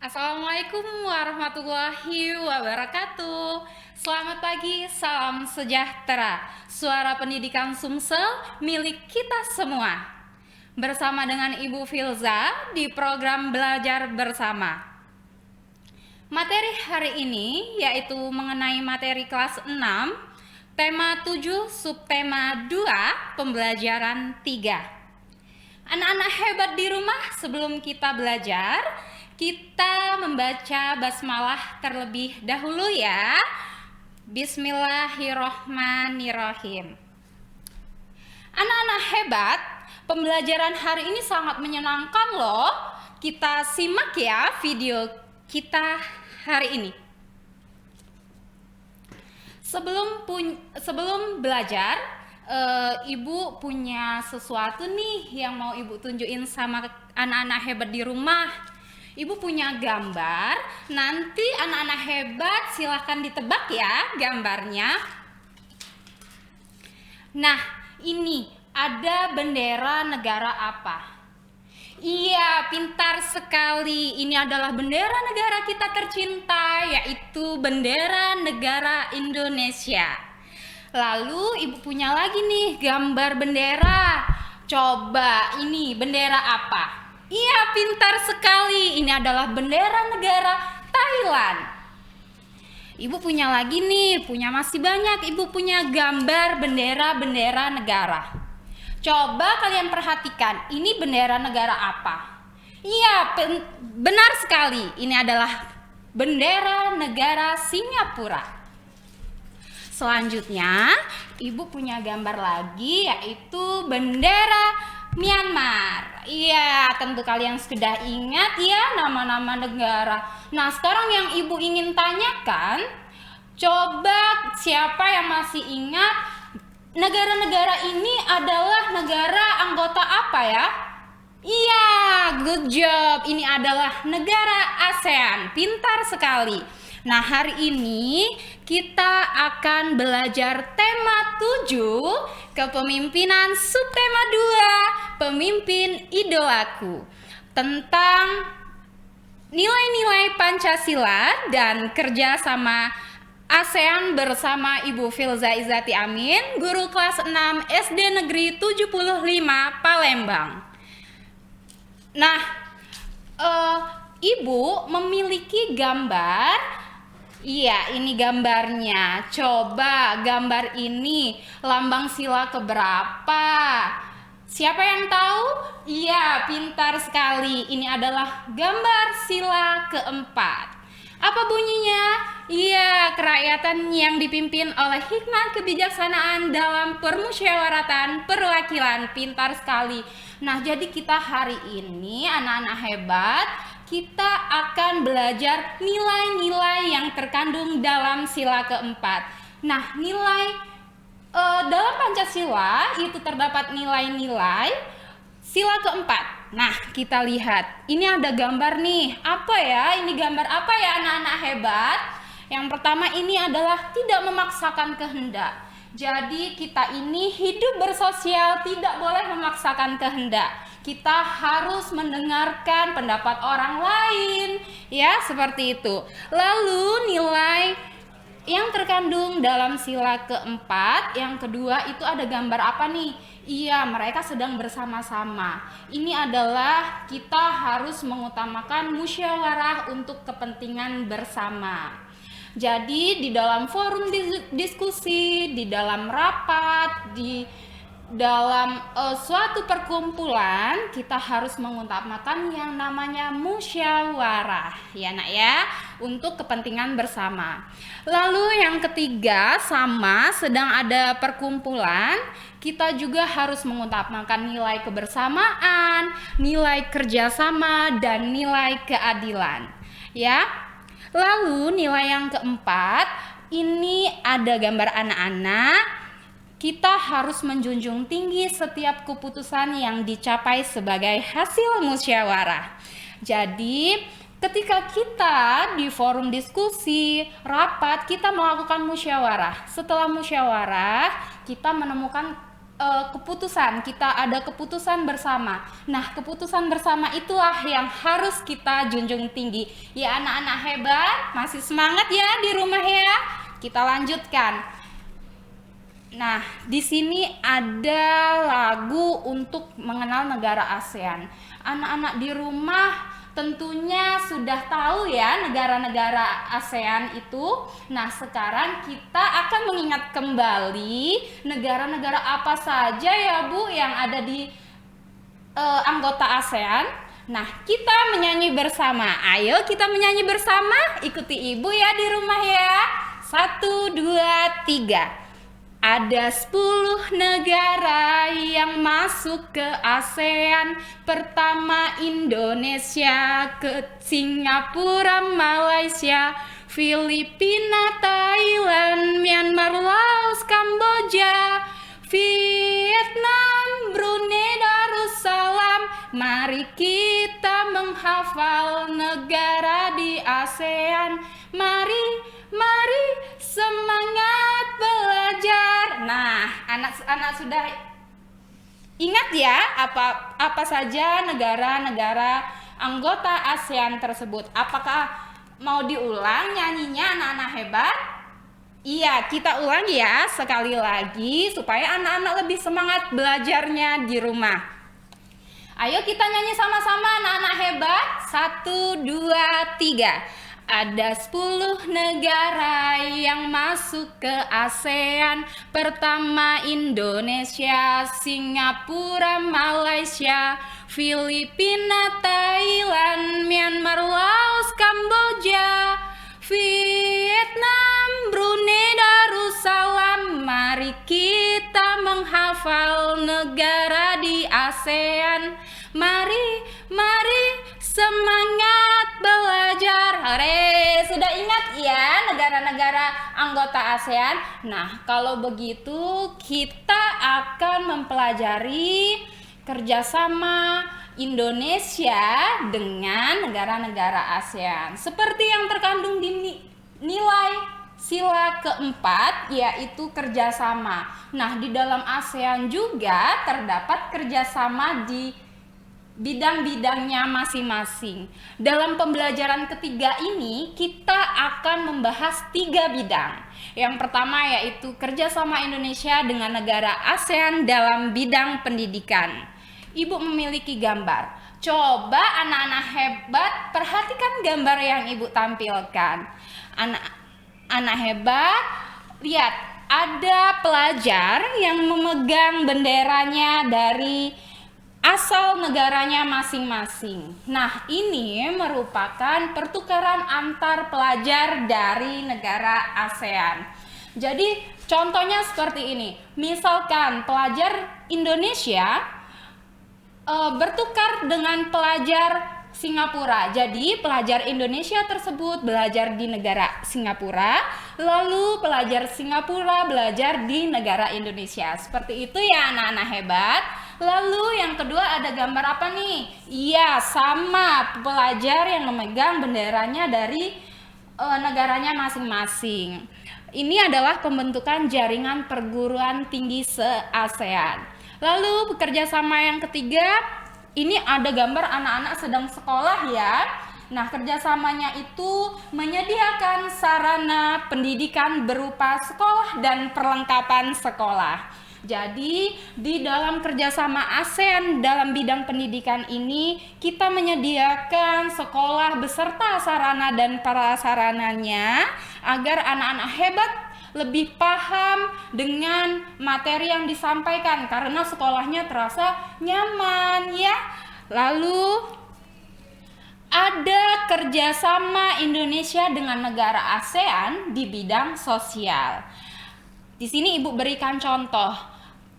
Assalamualaikum warahmatullahi wabarakatuh. Selamat pagi, salam sejahtera. Suara pendidikan Sumsel milik kita semua. Bersama dengan Ibu Filza di program Belajar Bersama. Materi hari ini yaitu mengenai materi kelas 6, tema 7, subtema 2, pembelajaran 3. Anak-anak hebat di rumah, sebelum kita belajar, kita membaca basmalah terlebih dahulu ya. Bismillahirrohmanirrohim. Anak-anak hebat, pembelajaran hari ini sangat menyenangkan loh. Kita simak ya video kita hari ini. Sebelum belajar, Ibu punya sesuatu nih yang mau Ibu tunjukin sama anak-anak hebat di rumah. Ibu punya gambar, nanti anak-anak hebat silahkan ditebak ya gambarnya. Nah, ini ada bendera negara apa? Iya, pintar sekali. Ini adalah bendera negara kita tercinta, yaitu bendera negara Indonesia. Lalu Ibu punya lagi nih gambar bendera. Coba ini bendera apa? Iya, pintar sekali. Ini adalah bendera negara Thailand. Ibu punya lagi nih, punya masih banyak. Ibu punya gambar bendera-bendera negara. Coba kalian perhatikan, ini bendera negara apa? Iya, benar sekali. Ini adalah bendera negara Singapura. Selanjutnya, Ibu punya gambar lagi, yaitu bendera Myanmar. Iya, tentu kalian sudah ingat ya nama-nama negara. Nah, sekarang yang Ibu ingin tanyakan, coba siapa yang masih ingat negara-negara ini adalah negara anggota apa ya? Iya, good job. Ini adalah negara ASEAN. Pintar sekali. Nah, hari ini kita akan belajar tema 7, kepemimpinan, subtema 2, pemimpin idolaku, tentang nilai-nilai Pancasila dan kerjasama ASEAN bersama Ibu Filza Izati Amin, guru kelas 6 SD Negeri 75 Palembang. Nah, Ibu memiliki gambar. Iya, ini gambarnya. Coba gambar ini lambang sila keberapa? Siapa yang tahu? Iya, pintar sekali. Ini adalah gambar sila keempat. Apa bunyinya? Iya, kerakyatan yang dipimpin oleh hikmat kebijaksanaan dalam permusyawaratan perwakilan. Pintar sekali. Nah, jadi kita hari ini anak-anak hebat, kita akan belajar nilai-nilai yang terkandung dalam sila keempat. Nah, dalam Pancasila itu terdapat nilai-nilai sila keempat. Nah, kita lihat. Ini ada gambar nih. Apa ya? Ini gambar apa ya anak-anak hebat? Yang pertama ini adalah tidak memaksakan kehendak. Jadi kita ini hidup bersosial, tidak boleh memaksakan kehendak. Kita harus mendengarkan pendapat orang lain, ya, seperti itu. Lalu nilai yang terkandung dalam sila keempat, yang kedua itu ada gambar apa nih? Iya, mereka sedang bersama-sama. Ini adalah kita harus mengutamakan musyawarah untuk kepentingan bersama. Jadi di dalam forum diskusi, di dalam rapat, di dalam suatu perkumpulan, kita harus mengutamakan yang namanya musyawarah, ya nak ya, untuk kepentingan bersama. Lalu yang ketiga, sama, sedang ada perkumpulan, kita juga harus mengutamakan nilai kebersamaan, nilai kerjasama, dan nilai keadilan, ya. Lalu nilai yang keempat, ini ada gambar anak-anak. Kita harus menjunjung tinggi setiap keputusan yang dicapai sebagai hasil musyawarah. Jadi, ketika kita di forum diskusi, rapat, kita melakukan musyawarah. Setelah musyawarah, kita menemukan keputusan, kita ada keputusan bersama. Nah, keputusan bersama itulah yang harus kita junjung tinggi. Ya anak-anak hebat, masih semangat ya di rumah ya? Kita lanjutkan. Nah, di sini ada lagu untuk mengenal negara ASEAN. Anak-anak di rumah tentunya sudah tahu ya negara-negara ASEAN itu. Nah, sekarang kita akan mengingat kembali negara-negara apa saja ya Bu yang ada di anggota ASEAN. Nah, kita menyanyi bersama. Ayo kita menyanyi bersama. Ikuti Ibu ya di rumah ya. 1, 2, 3. Ada 10 negara yang masuk ke ASEAN. Pertama Indonesia, ke Singapura, Malaysia, Filipina, Thailand, Myanmar, Laos, Kamboja, Vietnam, Brunei, Darussalam. Mari kita menghafal negara di ASEAN. Mari semangat belajar. Nah, anak-anak sudah ingat ya apa saja negara-negara anggota ASEAN tersebut. Apakah mau diulang nyanyinya anak-anak hebat? Iya, kita ulang ya sekali lagi supaya anak-anak lebih semangat belajarnya di rumah. Ayo kita nyanyi sama-sama anak-anak hebat. 1, 2, 3. Ada 10 negara yang masuk ke ASEAN. Pertama Indonesia, Singapura, Malaysia, Filipina, Thailand, Myanmar, Laos, Kamboja, Vietnam, Brunei, Darussalam. Mari kita menghafal negara di ASEAN. Mari semangat belajar. Hore, sudah ingat ya negara-negara anggota ASEAN? Nah, kalau begitu kita akan mempelajari kerjasama Indonesia dengan negara-negara ASEAN. Seperti yang terkandung di nilai sila keempat, yaitu kerjasama. Nah, di dalam ASEAN juga terdapat kerjasama di bidang-bidangnya masing-masing. Dalam pembelajaran ketiga ini kita akan membahas 3 bidang. Yang pertama yaitu kerjasama Indonesia dengan negara ASEAN dalam bidang pendidikan. Ibu memiliki gambar. Coba anak-anak hebat perhatikan gambar yang Ibu tampilkan. Anak hebat, lihat ada pelajar yang memegang benderanya dari asal negaranya masing-masing. Nah, ini merupakan pertukaran antar pelajar dari negara ASEAN. Jadi, contohnya seperti ini. Misalkan pelajar Indonesia bertukar dengan pelajar Singapura. Jadi, pelajar Indonesia tersebut belajar di negara Singapura, lalu pelajar Singapura belajar di negara Indonesia. Seperti itu ya anak-anak hebat. Lalu yang kedua ada gambar apa nih? Iya, sama pelajar yang memegang benderanya dari negaranya masing-masing. Ini adalah pembentukan jaringan perguruan tinggi se-ASEAN. Lalu bekerja sama yang ketiga, ini ada gambar anak-anak sedang sekolah ya. Nah, kerjasamanya itu menyediakan sarana pendidikan berupa sekolah dan perlengkapan sekolah. Jadi, di dalam kerjasama ASEAN dalam bidang pendidikan ini, kita menyediakan sekolah beserta sarana dan prasarananya agar anak-anak hebat lebih paham dengan materi yang disampaikan karena sekolahnya terasa nyaman ya. Lalu ada kerjasama Indonesia dengan negara ASEAN di bidang sosial. Di sini Ibu berikan contoh,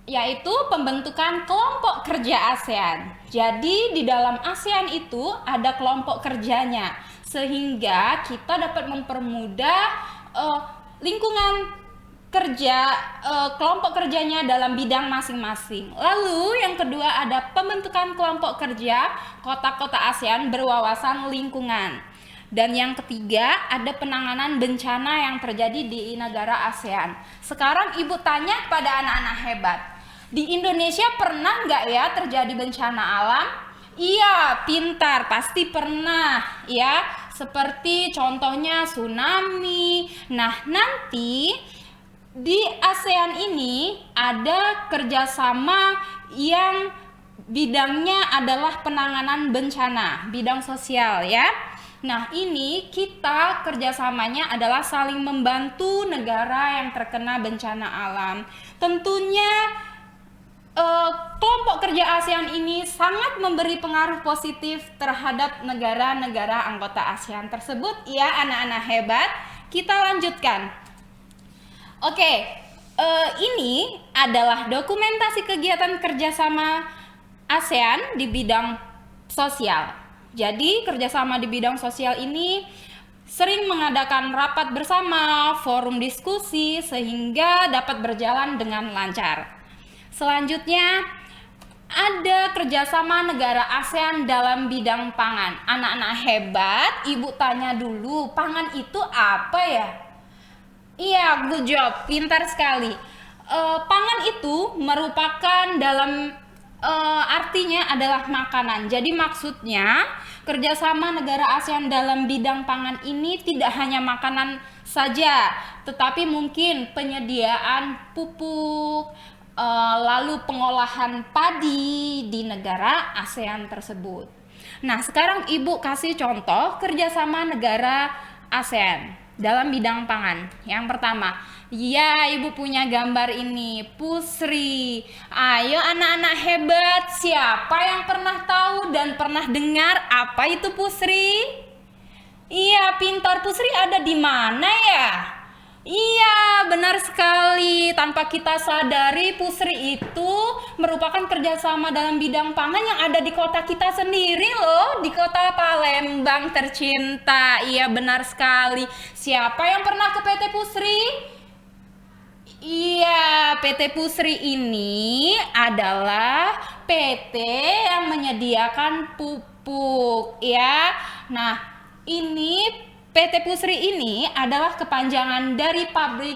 yaitu pembentukan kelompok kerja ASEAN. Jadi di dalam ASEAN itu ada kelompok kerjanya, sehingga kita dapat mempermudah lingkungan kerja kelompok kerjanya dalam bidang masing-masing. Lalu yang kedua ada pembentukan kelompok kerja kota-kota ASEAN berwawasan lingkungan. Dan yang ketiga ada penanganan bencana yang terjadi di negara ASEAN. Sekarang Ibu tanya kepada anak-anak hebat, Di Indonesia pernah nggak ya terjadi bencana alam? Iya, pintar, pasti pernah ya. Seperti contohnya tsunami. Nah, nanti di ASEAN ini ada kerjasama yang bidangnya adalah penanganan bencana, bidang sosial ya. Nah, ini kita kerjasamanya adalah saling membantu negara yang terkena bencana alam. Tentunya kelompok kerja ASEAN ini sangat memberi pengaruh positif terhadap negara-negara anggota ASEAN tersebut ya anak-anak hebat. Kita lanjutkan. Oke, ini adalah dokumentasi kegiatan kerjasama ASEAN di bidang sosial. Jadi kerjasama di bidang sosial ini sering mengadakan rapat bersama, forum diskusi sehingga dapat berjalan dengan lancar. Selanjutnya ada kerjasama negara ASEAN dalam bidang pangan. Anak-anak hebat, ibu tanya dulu, pangan itu apa ya? Iya, good job, pintar sekali. Pangan itu merupakan dalam artinya adalah makanan. Jadi maksudnya kerjasama negara ASEAN dalam bidang pangan ini tidak hanya makanan saja, tetapi mungkin penyediaan pupuk, lalu pengolahan padi di negara ASEAN tersebut. Nah, sekarang ibu kasih contoh kerjasama negara ASEAN dalam bidang pangan. Yang pertama, ya ibu punya gambar ini, pusri. Ayo anak-anak hebat, siapa yang pernah tahu dan pernah dengar apa itu pusri? Iya, pintar, pusri ada di mana ya? Iya, benar sekali. Tanpa kita sadari, pusri itu merupakan kerjasama dalam bidang pangan yang ada di kota kita sendiri loh, di kota Palembang tercinta. Iya, benar sekali. Siapa yang pernah ke PT Pusri? Iya, PT Pusri ini adalah PT yang menyediakan pupuk, ya. Nah, ini PT Pusri ini adalah kepanjangan dari pabrik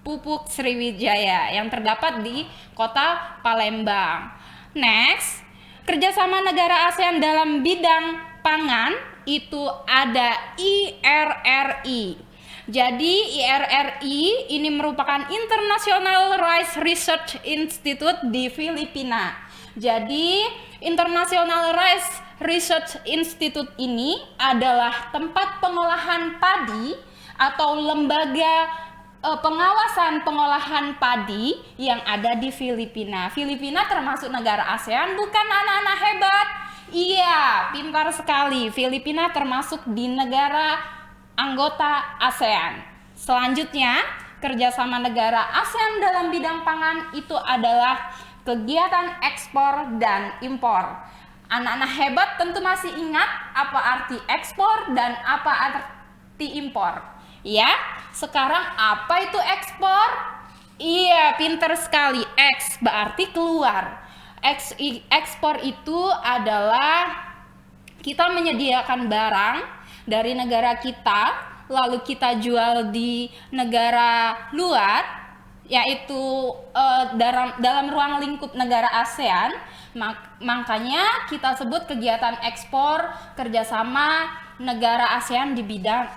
pupuk Sriwijaya yang terdapat di kota Palembang. Next, kerjasama negara ASEAN dalam bidang pangan itu ada IRRI. Jadi IRRI ini merupakan International Rice Research Institute di Filipina. Jadi International Rice Research Institute ini adalah tempat pengolahan padi atau lembaga pengawasan pengolahan padi yang ada di Filipina. Filipina termasuk negara ASEAN, bukan anak-anak hebat? Iya, pintar sekali. Filipina termasuk di negara anggota ASEAN. Selanjutnya, kerjasama negara ASEAN dalam bidang pangan itu adalah kegiatan ekspor dan impor. Anak-anak hebat tentu masih ingat apa arti ekspor dan apa arti impor. Ya, sekarang apa itu ekspor? Iya, pintar sekali. X berarti keluar. Ekspor itu adalah kita menyediakan barang dari negara kita, lalu kita jual di negara luar, yaitu dalam ruang lingkup negara ASEAN. Makanya kita sebut kegiatan ekspor kerjasama negara ASEAN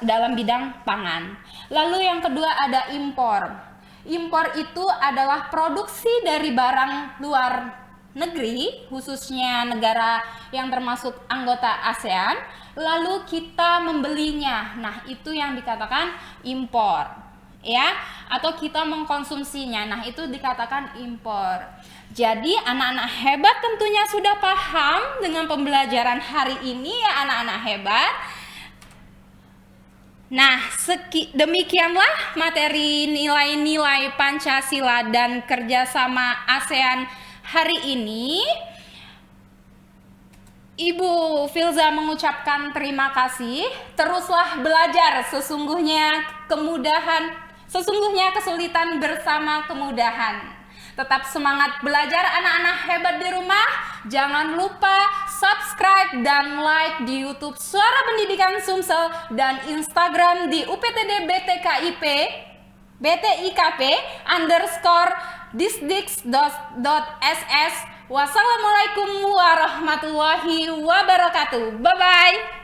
dalam bidang pangan. Lalu yang kedua ada impor. Impor itu adalah produksi dari barang luar negeri, khususnya negara yang termasuk anggota ASEAN, lalu kita membelinya. Nah, itu yang dikatakan impor, ya, atau kita mengkonsumsinya. Nah, itu dikatakan impor. Jadi anak-anak hebat tentunya sudah paham dengan pembelajaran hari ini ya anak-anak hebat. Nah, demikianlah materi nilai-nilai Pancasila dan kerjasama ASEAN hari ini. Ibu Filza mengucapkan terima kasih. Teruslah belajar, sesungguhnya kesulitan bersama kemudahan. Tetap semangat belajar anak-anak hebat di rumah. Jangan lupa subscribe dan like di YouTube Suara Pendidikan Sumsel dan Instagram di UPTD BTKIP _. disdix.ss. Wassalamualaikum warahmatullahi wabarakatuh. Bye bye.